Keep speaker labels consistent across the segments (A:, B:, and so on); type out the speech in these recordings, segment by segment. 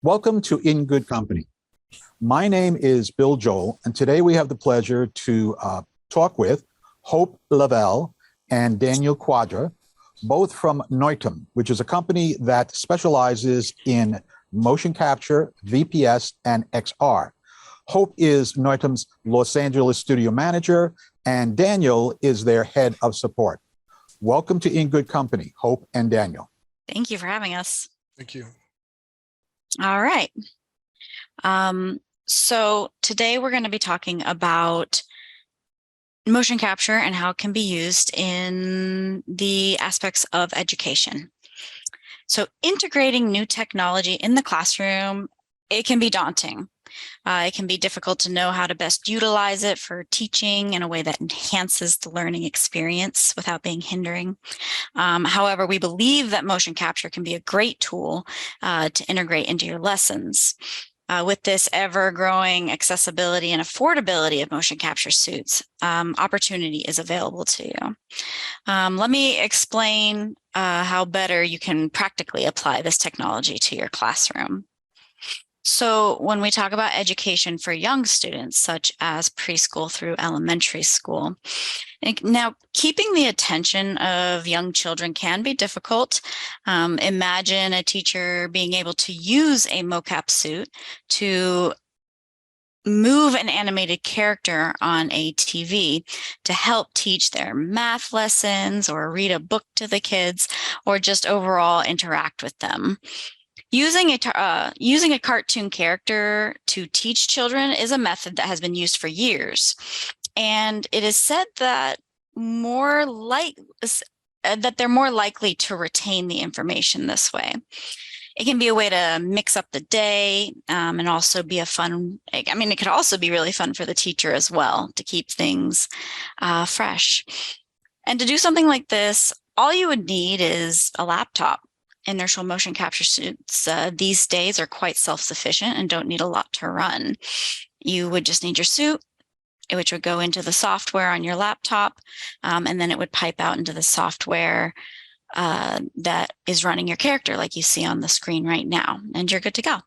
A: Welcome to In Good Company. My name is Bill Joel, and today we have the pleasure to talk with Hope LaVelle and Daniel Cuadra, both from Noitom, which is a company that specializes in motion capture, VPS, and XR. Hope is Noitom's Los Angeles studio manager, and Daniel is their head of support. Welcome to In Good Company, Hope and Daniel.
B: Thank you for having us.
C: Thank you.
B: All right. So today we're going to be talking about motion capture and how it can be used in the aspects of education. So integrating new technology in the classroom, it can be daunting. It can be difficult to know how to best utilize it for teaching in a way that enhances the learning experience without being hindering. However, we believe that motion capture can be a great tool to integrate into your lessons. With this ever-growing accessibility and affordability of motion capture suits, opportunity is available to you. Let me explain how better you can practically apply this technology to your classroom. So when we talk about education for young students, such as preschool through elementary school, now keeping the attention of young children can be difficult. Imagine a teacher being able to use a mocap suit to move an animated character on a TV to help teach their math lessons or read a book to the kids or just overall interact with them. Using a cartoon character to teach children is a method that has been used for years, and it is said that they're more likely to retain the information this way. It can be a way to mix up the day and also be it could also be really fun for the teacher as well to keep things fresh. And to do something like this, all you would need is a laptop. Inertial motion capture suits these days are quite self-sufficient and don't need a lot to run. You would just need your suit, which would go into the software on your laptop, and then it would pipe out into the software that is running your character like you see on the screen right now, and you're good to go.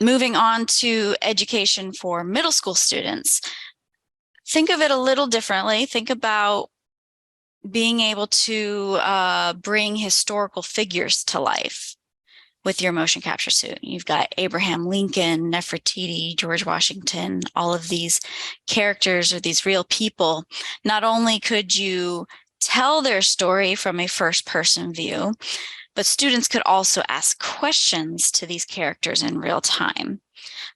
B: Moving on to education for middle school students, think of it a little differently. Think about being able to bring historical figures to life with your motion capture suit. You've got Abraham Lincoln, Nefertiti, George Washington, all of these characters or these real people. Not only could you tell their story from a first-person view, but students could also ask questions to these characters in real time.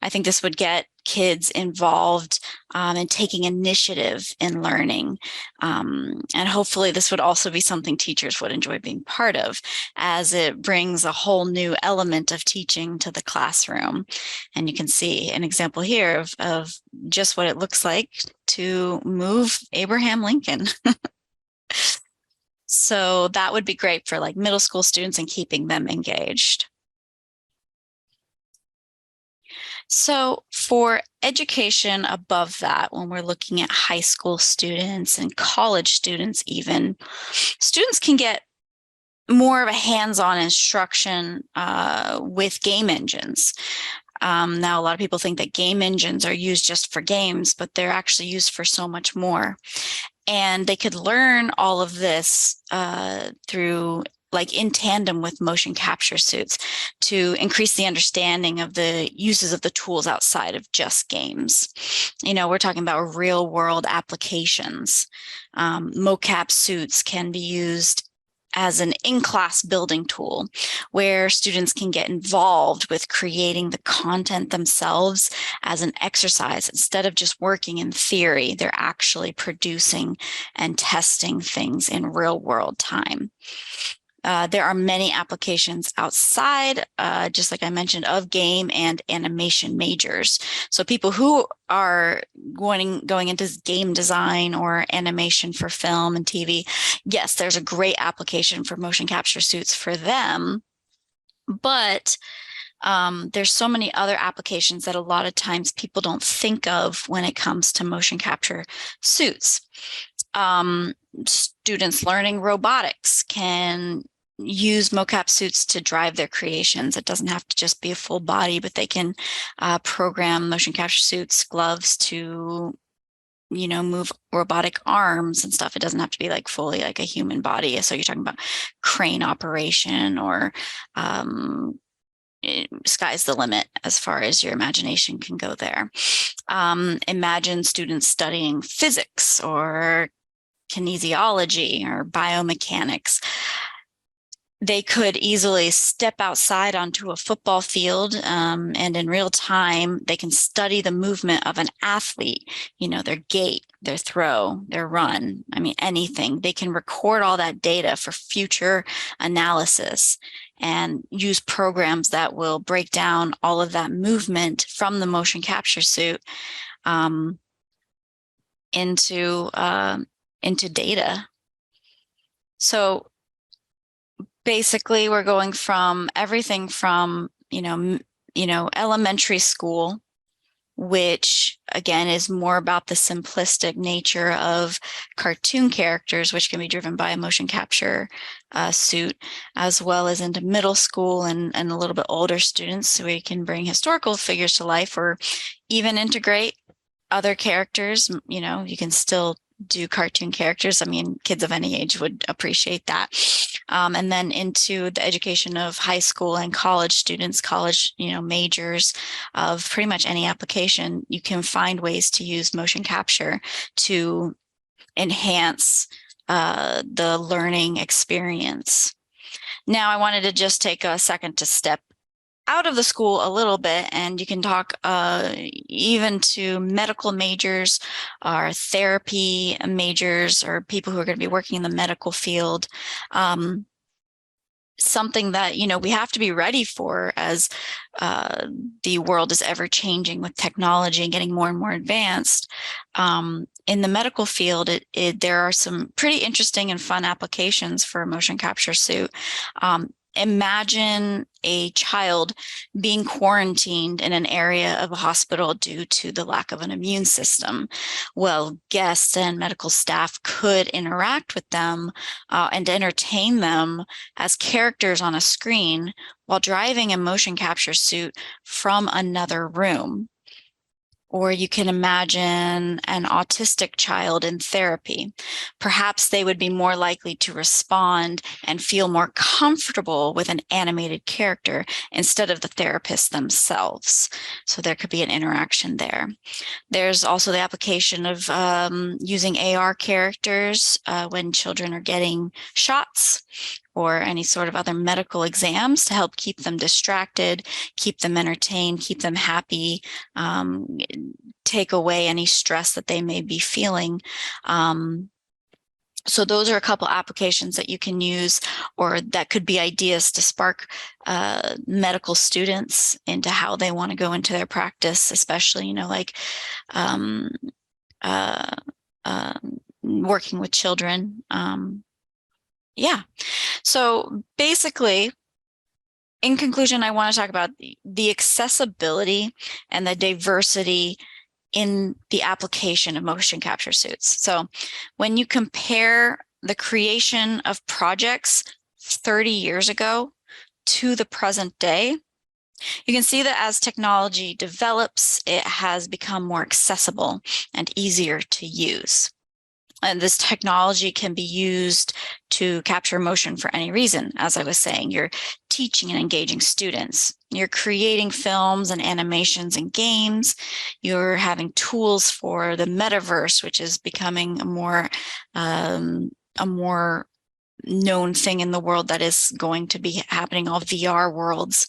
B: I think this would get kids involved in taking initiative in learning. And hopefully this would also be something teachers would enjoy being part of, as it brings a whole new element of teaching to the classroom. And you can see an example here of just what it looks like to move Abraham Lincoln. So that would be great for like middle school students and keeping them engaged. So for education above that, when we're looking at high school students and college students even, students can get more of a hands-on instruction with game engines. Now, a lot of people think that game engines are used just for games, but they're actually used for so much more. And they could learn all of this through in tandem with motion capture suits to increase the understanding of the uses of the tools outside of just games. You know, we're talking about real world applications. Mocap suits can be used as an in-class building tool where students can get involved with creating the content themselves as an exercise. Instead of just working in theory, they're actually producing and testing things in real world time. There are many applications outside, just like I mentioned, of game and animation majors. So people who are going into game design or animation for film and TV, yes, there's a great application for motion capture suits for them. But there's so many other applications that a lot of times people don't think of when it comes to motion capture suits. Students learning robotics can use mocap suits to drive their creations. It doesn't have to just be a full body, but they can program motion capture suits, gloves to, move robotic arms and stuff. It doesn't have to be like fully like a human body. So you're talking about crane operation or sky's the limit as far as your imagination can go there. Imagine students studying physics or kinesiology or biomechanics. They could easily step outside onto a football field, and in real time, they can study the movement of an athlete, their gait, their throw, their run. I mean, anything. They can record all that data for future analysis and use programs that will break down all of that movement from the motion capture suit into data. So basically, we're going from everything from, elementary school, which again is more about the simplistic nature of cartoon characters, which can be driven by a motion capture suit, as well as into middle school and a little bit older students. So we can bring historical figures to life or even integrate other characters. You can still do cartoon characters. I mean, kids of any age would appreciate that. And then into the education of high school and college students, college, majors of pretty much any application, you can find ways to use motion capture to enhance the learning experience. Now, I wanted to just take a second to step out of the school a little bit, and you can talk even to medical majors or therapy majors or people who are going to be working in the medical field. Something that, we have to be ready for as the world is ever changing with technology and getting more and more advanced. In the medical field, there are some pretty interesting and fun applications for a motion capture suit. Imagine a child being quarantined in an area of a hospital due to the lack of an immune system. Well, guests and medical staff could interact with them and entertain them as characters on a screen while driving a motion capture suit from another room. Or you can imagine an autistic child in therapy. Perhaps they would be more likely to respond and feel more comfortable with an animated character instead of the therapist themselves. So there could be an interaction there. There's also the application of using AR characters when children are getting shots or any sort of other medical exams to help keep them distracted, keep them entertained, keep them happy, take away any stress that they may be feeling. So those are a couple applications that you can use, or that could be ideas to spark medical students into how they want to go into their practice, especially, working with children. Yeah. So basically, in conclusion, I want to talk about the accessibility and the diversity in the application of motion capture suits. So when you compare the creation of projects 30 years ago to the present day, you can see that as technology develops, it has become more accessible and easier to use. And this technology can be used to capture motion for any reason. As I was saying, you're teaching and engaging students. You're creating films and animations and games. You're having tools for the metaverse, which is becoming a more known thing in the world that is going to be happening, all VR worlds.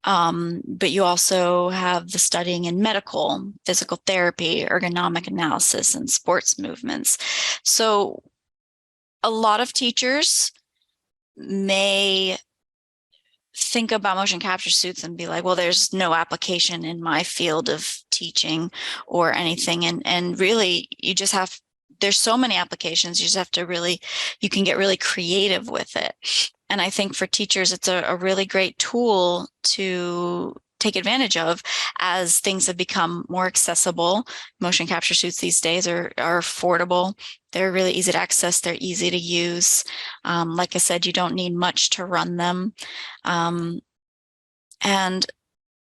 B: But you also have the studying in medical, physical therapy, ergonomic analysis, and sports movements. So a lot of teachers may think about motion capture suits and be like, well, there's no application in my field of teaching or anything. And really, you just have, there's so many applications, you just have to you can get really creative with it. And I think for teachers, it's a really great tool to take advantage of as things have become more accessible. Motion capture suits these days are affordable. They're really easy to access. They're easy to use. Like I said, you don't need much to run them. And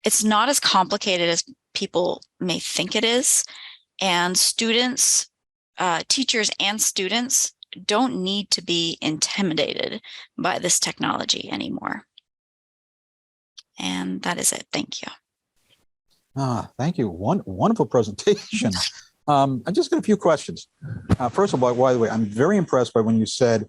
B: it's not as complicated as people may think it is. And students, teachers and students don't need to be intimidated by this technology anymore. And that is it. Thank you.
A: Thank you. Wonderful presentation. I just got a few questions. First of all, by the way, I'm very impressed by when you said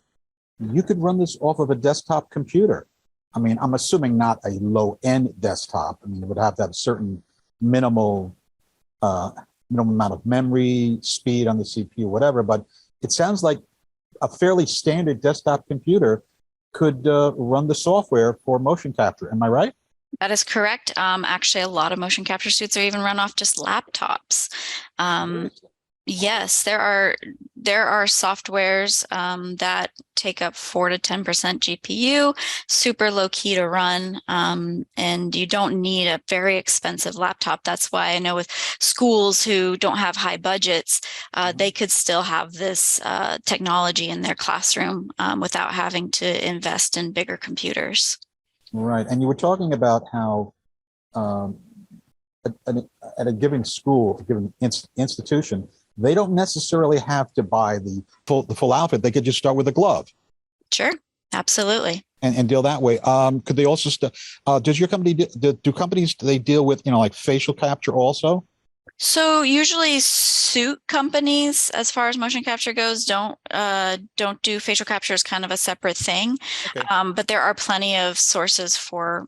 A: you could run this off of a desktop computer. I mean, I'm assuming not a low-end desktop. I mean, it would have to have a certain minimal amount of memory, speed on the CPU, whatever. But it sounds like a fairly standard desktop computer could run the software for motion capture. Am I right?
B: That is correct. Actually, a lot of motion capture suits are even run off just laptops. Yes, there are softwares that take up 4 to 10% GPU, super low key to run, and you don't need a very expensive laptop. That's why I know with schools who don't have high budgets, they could still have this technology in their classroom without having to invest in bigger computers.
A: Right. And you were talking about how at a given school, a given institution, they don't necessarily have to buy the full outfit. They could just start with a glove.
B: Sure, absolutely.
A: And deal that way. Could they also does your company do companies, do they deal with, like facial capture also?
B: So usually suit companies, as far as motion capture goes, don't do facial capture as kind of a separate thing.
A: Okay.
B: But there are plenty of sources for,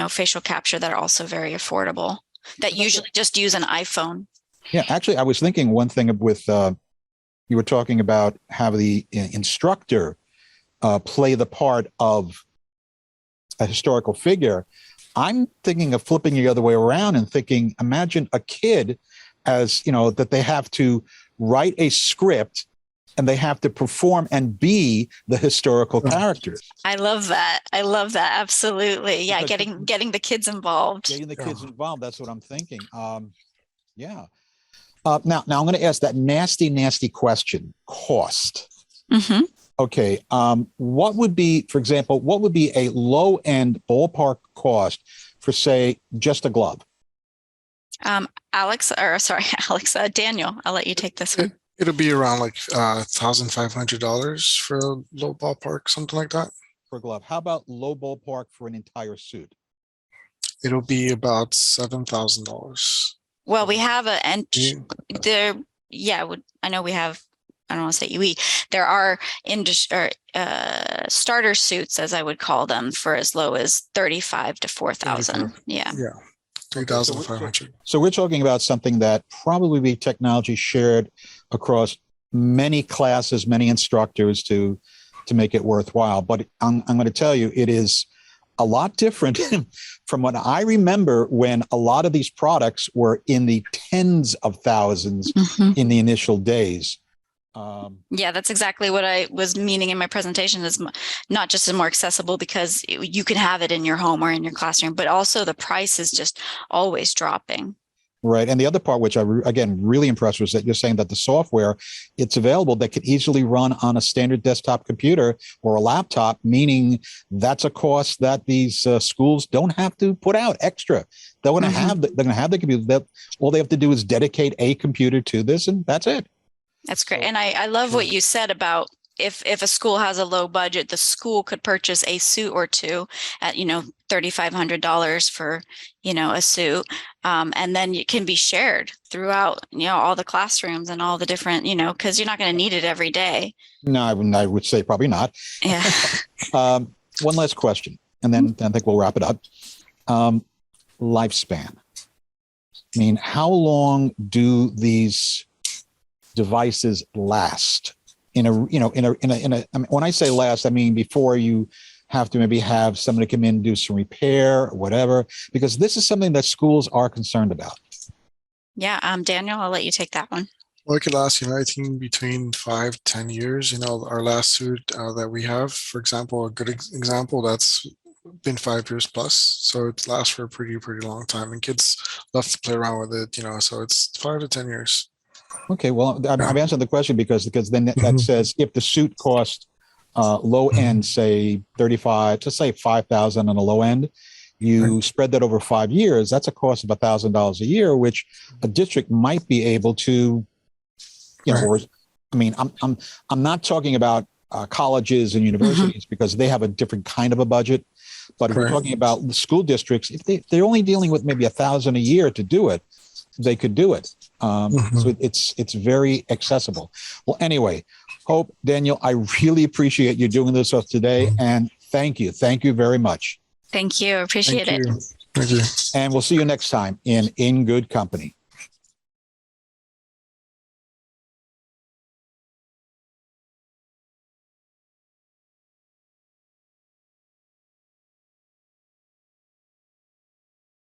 B: facial capture that are also very affordable that usually just use an iPhone.
A: Yeah, actually, I was thinking one thing with, you were talking about how the instructor play the part of a historical figure. I'm thinking of flipping the other way around and thinking, imagine a kid as, that they have to write a script and they have to perform and be the historical characters.
B: I love that. Absolutely. Yeah. Getting the kids involved.
A: Getting the kids involved. That's what I'm thinking. Yeah. Now I'm going to ask that nasty question, cost.
B: Mm-hmm.
A: Okay. What would be, for example, a low end ballpark cost for, say, just a glove?
B: Daniel, I'll let you take this one.
C: It'll be around like $1,500 for a low ballpark, something like that.
A: For a glove. How about low ballpark for an entire suit?
C: It'll be about $7,000.
B: Well, we have I know we have, I don't want to say UE. There are starter suits, as I would call them, for as low as 35 to 4,000. Yeah.
C: 3,500.
A: So we're talking about something that probably be technology shared across many classes, many instructors to make it worthwhile. But I'm going to tell you, it is a lot different from what I remember when a lot of these products were in the tens of thousands in the initial days.
B: Yeah, that's exactly what I was meaning in my presentation, is not just more accessible because you can have it in your home or in your classroom, but also the price is just always dropping.
A: Right. And the other part, which I, again, really impressed, was that you're saying that the software, it's available that could easily run on a standard desktop computer or a laptop, meaning that's a cost that these schools don't have to put out extra. They're going to have the computer. All they have to do is dedicate a computer to this, and that's it.
B: That's great. And I love what you said about if a school has a low budget, the school could purchase a suit or two at, $3,500 for, a suit. And then it can be shared throughout, all the classrooms and all the different, because you're not going to need it every day.
A: No, I would say probably not.
B: Yeah.
A: One last question, and then I think we'll wrap it up. Lifespan. I mean, how long do these devices last? I mean, when I say last, I mean before you have to maybe have somebody come in and do some repair or whatever, because this is something that schools are concerned about.
B: Yeah. Daniel, I'll let you take that one.
C: Well, it could last, I think between 5 to 10 years. Our last suit that we have, for example, a good example, that's been 5 years plus, so it lasts for a pretty long time, and kids love to play around with it, so it's 5 to 10 years.
A: Okay, well, I've
C: Yeah.
A: answered the question because then that
C: Mhm.
A: says if the suit cost low end, say 35, just say 5,000 on the low end, you spread that over 5 years. That's a cost of $1,000 a year, which a district might be able to,
C: Right.
A: or I mean, I'm not talking about colleges and universities because they have a different kind of a budget. But if we're
C: Right.
A: talking about the school districts, if they're only dealing with maybe $1,000 a year to do it, they could do it. So it's very accessible. Well, anyway, Hope, Daniel, I really appreciate you doing this with us today, and thank you very much.
B: Thank you. Appreciate
C: Thank
B: it.
C: you. Thank you.
A: And we'll see you next time in Good Company.